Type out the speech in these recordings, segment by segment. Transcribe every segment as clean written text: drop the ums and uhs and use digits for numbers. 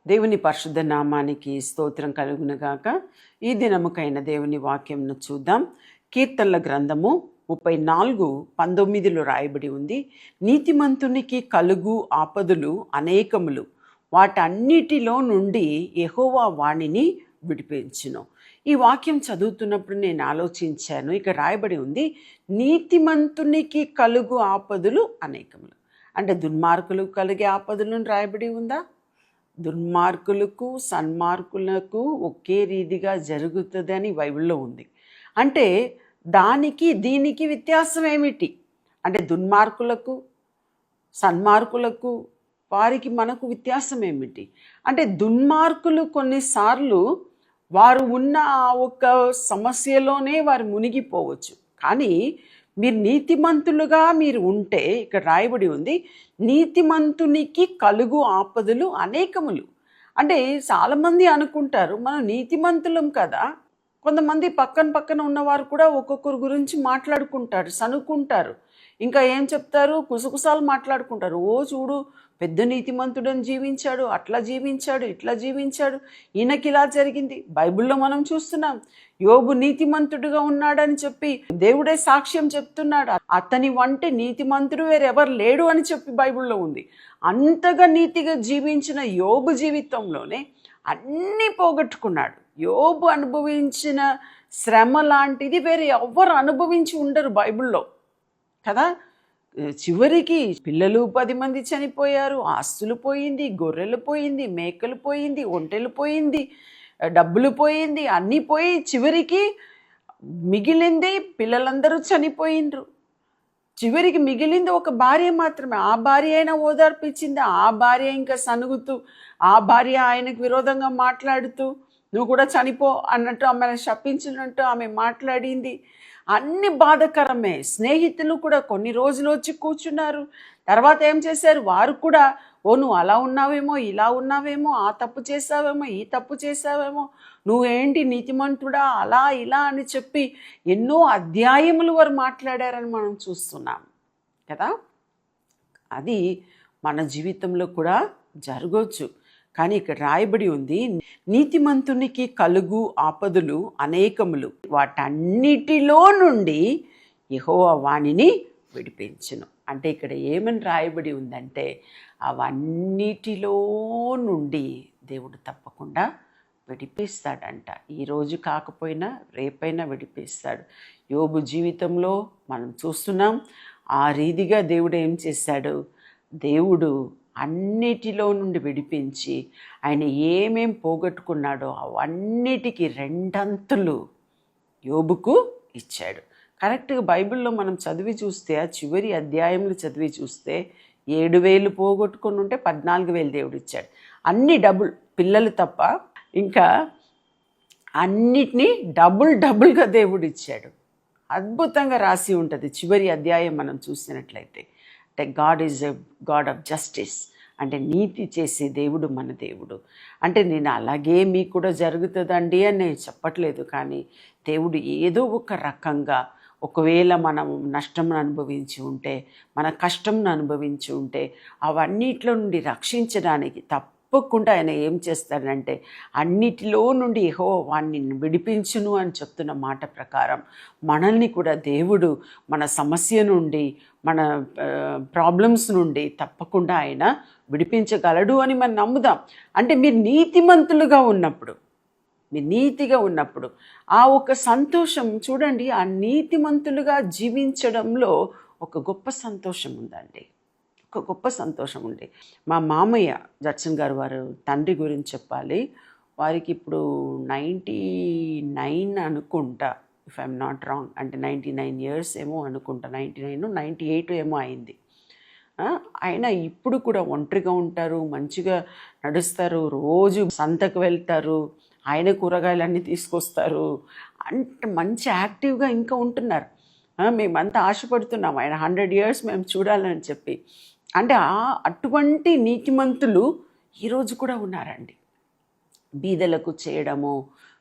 దేవుని పరిశుద్ధ నామానికి స్తోత్రం కలుగునుగాక. ఈ దినముకైన దేవుని వాక్యంను చూద్దాం. కీర్తనల గ్రంథము 34:19 రాయబడి ఉంది. నీతిమంతునికి కలుగు ఆపదలు అనేకములు, వాటన్నిటిలో నుండి యెహోవా వాణిని విడిపించును. ఈ వాక్యం చదువుతున్నప్పుడు నేను ఆలోచించాను. ఇక రాయబడి ఉంది, నీతిమంతునికి కలుగు ఆపదలు అనేకములు. అంటే దుర్మార్గులు కలిగే ఆపదలను రాయబడి ఉందా? దుర్మార్గులకు సన్మార్గులకు ఒకే రీతిగా జరుగుతుందని బైబిల్లో ఉంది. అంటే దానికి దీనికి వ్యత్యాసం ఏమిటి? అంటే దుర్మార్గులకు సన్మార్గులకు వారికి మనకు వ్యత్యాసం ఏమిటి? అంటే దుర్మార్గులు కొన్నిసార్లు వారు ఉన్న ఆ ఒక సమస్యలోనే వారు మునిగిపోవచ్చు. కానీ మీరు నీతిమంతులుగా మీరు ఉంటే, ఇక్కడ రాయబడి ఉంది, నీతిమంతునికి కలుగు ఆపదలు అనేకములు. అంటే చాలామంది అనుకుంటారు మనం నీతిమంతులం కదా. కొంతమంది పక్కన ఉన్నవారు కూడా ఒక్కొక్కరి గురించి మాట్లాడుకుంటారు, సనుక్కుంటారు. ఇంకా ఏం చెప్తారు? కుసకుసాలు మాట్లాడుకుంటారు. ఓ చూడు, పెద్ద నీతిమంతుడని జీవించాడు, అట్లా జీవించాడు, ఇట్లా జీవించాడు, ఈయనకి ఇలా జరిగింది. బైబిల్లో మనం చూస్తున్నాం, యోబు నీతిమంతుడుగా ఉన్నాడని చెప్పి దేవుడే సాక్ష్యం చెప్తున్నాడు. అతని వంటి నీతిమంతుడు వేరెవరు లేడు అని చెప్పి బైబిల్లో ఉంది. అంతగా నీతిగా జీవించిన యోబు జీవితంలోనే అన్నీ పోగొట్టుకున్నాడు. యోబు అనుభవించిన శ్రమ లాంటిది వేరే ఎవ్వరు అనుభవించి ఉండరు బైబిల్లో కదా. చివరికి పిల్లలు 10 మంది చనిపోయారు, ఆస్తులు పోయింది, గొర్రెలు పోయింది, మేకలు పోయింది, ఒంటెలు పోయింది, డబ్బులు పోయింది, అన్నీ పోయి చివరికి మిగిలింది పిల్లలందరూ చనిపోయిండ్రు. చివరికి మిగిలింది ఒక భార్య మాత్రమే. ఆ భార్య అయినా ఓదార్పిచ్చింది. ఆ భార్య ఇంకా సనుగుతూ, ఆ భార్య ఆయనకు విరోధంగా మాట్లాడుతూ నువ్వు కూడా చనిపో అన్నట్టు ఆమెను శపించినట్టు ఆమె మాట్లాడింది. అన్ని బాధకరమే. స్నేహితులు కూడా కొన్ని రోజులు వచ్చి కూర్చున్నారు. తర్వాత ఏం చేశారు? వారు కూడా, ఓ నువ్వు అలా ఉన్నావేమో, ఇలా ఉన్నావేమో, ఆ తప్పు చేసావేమో, ఈ తప్పు చేసావేమో, నువ్వేంటి నీతిమంతుడా, అలా ఇలా అని చెప్పి ఎన్నో అధ్యాయములు వారు మాట్లాడారని మనం చూస్తున్నాం కదా. అది మన జీవితంలో కూడా జరగవచ్చు. కానీ ఇక్కడ రాయబడి ఉంది, నీతిమంతునికి కలుగు ఆపదలు అనేకములు, వాటన్నిటిలో నుండి యెహోవా వాణిని విడిపించును. అంటే ఇక్కడ ఏమని రాయబడి ఉందంటే, అవన్నిటిలో నుండి దేవుడు తప్పకుండా విడిపిస్తాడంట. ఈరోజు కాకపోయినా రేపైనా విడిపిస్తాడు. యోబు జీవితంలో మనం చూస్తున్నాం. ఆ రీతిగా దేవుడు ఏం చేశాడు? దేవుడు అన్నిటిలో నుండి విడిపించి ఆయన ఏమేం పోగొట్టుకున్నాడో అవన్నిటికీ రెండంతులు యోబుకు ఇచ్చాడు. కరెక్ట్గా బైబిల్లో మనం చదివి చూస్తే, ఆ చివరి అధ్యాయంలో చదివి చూస్తే 7,000 పోగొట్టుకుని ఉంటే 14,000 దేవుడు ఇచ్చాడు. అన్ని డబుల్, పిల్లలు తప్ప ఇంకా అన్నిటినీ డబుల్గా దేవుడు ఇచ్చాడు. అద్భుతంగా రాసి ఉంటుంది చివరి అధ్యాయం మనం చూసినట్లయితే. అంటే God is a God of justice. అంటే నీతి చేసే దేవుడు మన దేవుడు. అంటే నేను అలాగే మీకు కూడా జరుగుతుందండి అని నేను చెప్పట్లేదు. కానీ దేవుడు ఏదో ఒక రకంగా, ఒకవేళ మనం నష్టం అనుభవించి ఉంటే, మన కష్టం అనుభవించి ఉంటే, అవన్నిట్లో నుండి రక్షించడానికి తప్పకుండా ఆయన ఏం చేస్తాడంటే, అన్నిటిలో నుండి యెహోవా వాణ్ణి విడిపించును అని చెప్తున్న మాట ప్రకారం మనల్ని కూడా దేవుడు మన సమస్య నుండి, మన ప్రాబ్లమ్స్ నుండి తప్పకుండా ఆయన విడిపించగలడు అని మనం నమ్ముదాం. అంటే మీరు నీతిమంతులుగా ఉన్నప్పుడు, మీరు నీతిగా ఉన్నప్పుడు ఆ ఒక సంతోషం చూడండి. ఆ నీతిమంతులుగా జీవించడంలో ఒక గొప్ప సంతోషం ఉందండి, ఒక గొప్ప సంతోషం ఉంది. మా మామయ్య జడ్సన్ గారు, వారు తండ్రి గురించి చెప్పాలి. వారికి ఇప్పుడు 99 అనుకుంటా, ఇఫ్ ఐఎమ్ నాట్ రాంగ్. అంటే 99 years ఏమో అనుకుంటా, 99, 98 ఏమో అయింది. ఆయన ఇప్పుడు కూడా ఒంటరిగా ఉంటారు, మంచిగా నడుస్తారు, రోజు సంతకు వెళ్తారు, ఆయన కూరగాయలన్నీ తీసుకొస్తారు. అంటే మంచి యాక్టివ్గా ఇంకా ఉంటున్నారు. మేమంతా ఆశపడుతున్నాం ఆయన 100 years మేము చూడాలని చెప్పి. అంటే అటువంటి నీతిమంతులు ఈరోజు కూడా ఉన్నారండి. బీదలకు చేయడము,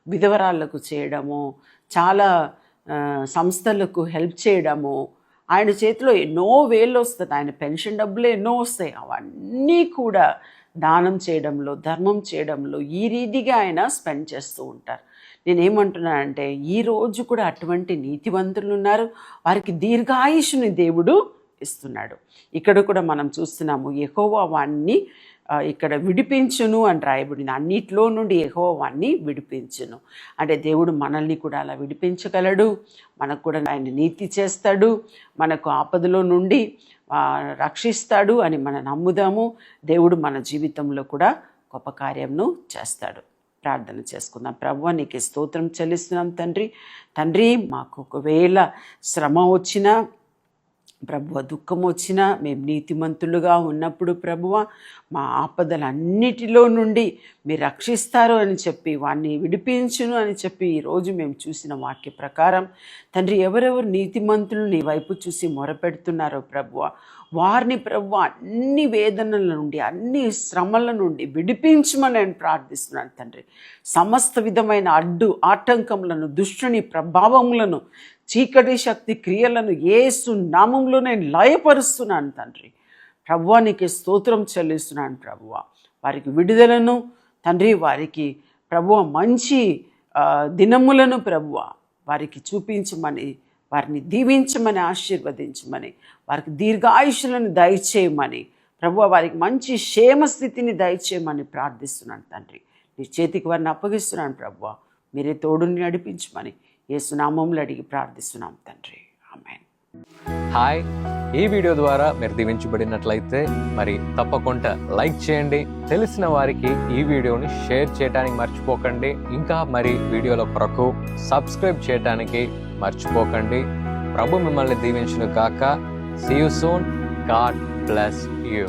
విధవరాళ్లకు చేయడము, చాలా సంస్థలకు హెల్ప్ చేయడము, ఆయన చేతిలో ఎన్నో వేలు వస్తుంది, ఆయన పెన్షన్ డబ్బులు ఎన్నో వస్తాయి. అవన్నీ కూడా దానం చేయడంలో, ధర్మం చేయడంలో ఈ రీతిగా ఆయన స్పెండ్ చేస్తూ ఉంటారు. నేనేమంటున్నానంటే ఈరోజు కూడా అటువంటి నీతివంతులు ఉన్నారు, వారికి దీర్ఘాయుషుని దేవుడు ఇస్తున్నాడు. ఇక్కడ కూడా మనం చూస్తున్నాము, యెహోవా వాణ్ణి ఇక్కడ విడిపించును అని రాయబడింది. అన్నిట్లో నుండి యెహోవా వాణ్ణి విడిపించును అంటే దేవుడు మనల్ని కూడా అలా విడిపించగలడు. మనకు కూడా ఆయన నీతి చేస్తాడు, మనకు ఆపదలో నుండి రక్షిస్తాడు అని మనం నమ్ముదాము. దేవుడు మన జీవితంలో కూడా గొప్ప కార్యంను చేస్తాడు. ప్రార్థన చేసుకుందాం. ప్రభువా, నీకు స్తోత్రం చెల్లిస్తున్నాం తండ్రి. మాకు ఒకవేళ శ్రమ వచ్చినా, ప్రభువ దుఃఖం వచ్చినా, మేము నీతిమంతులుగా ఉన్నప్పుడు ప్రభువ మా ఆపదలన్నిటిలో నుండి మీరు రక్షిస్తారు అని చెప్పి, వాణ్ణి విడిపించును అని చెప్పి ఈరోజు మేము చూసిన వాక్య ప్రకారం తండ్రి, ఎవరెవరు నీతిమంతులు నీ వైపు చూసి మొరపెడుతున్నారో ప్రభువ, వారిని ప్రభువ అన్ని వేదనల నుండి, అన్ని శ్రమల నుండి విడిపించమని నేను ప్రార్థిస్తున్నాను తండ్రి. సమస్త విధమైన ఆటంకములను, దుష్టుని ప్రభావములను, చీకటి శక్తి క్రియలను యేసు నామములో నేను లయపరుస్తున్నాను తండ్రి. ప్రభువా, నీకు స్తోత్రం చెల్లిస్తున్నాను ప్రభువా. వారికి విడుదలను తండ్రి, వారికి ప్రభువా మంచి దినములను ప్రభువా వారికి చూపించమని, వారిని దీవించమని, ఆశీర్వదించమని, వారికి దీర్ఘాయుషులను దయచేయమని ప్రభువా, వారికి మంచి క్షేమస్థితిని దయచేయమని ప్రార్థిస్తున్నాను తండ్రి. నీ చేతికి వారిని అప్పగిస్తున్నాను ప్రభువా. మీరే తోడుని నడిపించమని యేసునామములో అడిగి ప్రార్థిస్తున్నాం తండ్రి. ఆమేన్. హాయ్, ఈ వీడియో ద్వారా మీరు దీవించబడినట్లయితే మరి తప్పకుండా లైక్ చేయండి. తెలిసిన వారికి ఈ వీడియోని షేర్ చేయడానికి మర్చిపోకండి. ఇంకా మరి వీడియోల కొరకు సబ్స్క్రైబ్ చేయడానికి మర్చిపోకండి. ప్రభు మిమ్మల్ని దీవించును గాక. See you soon. God bless you.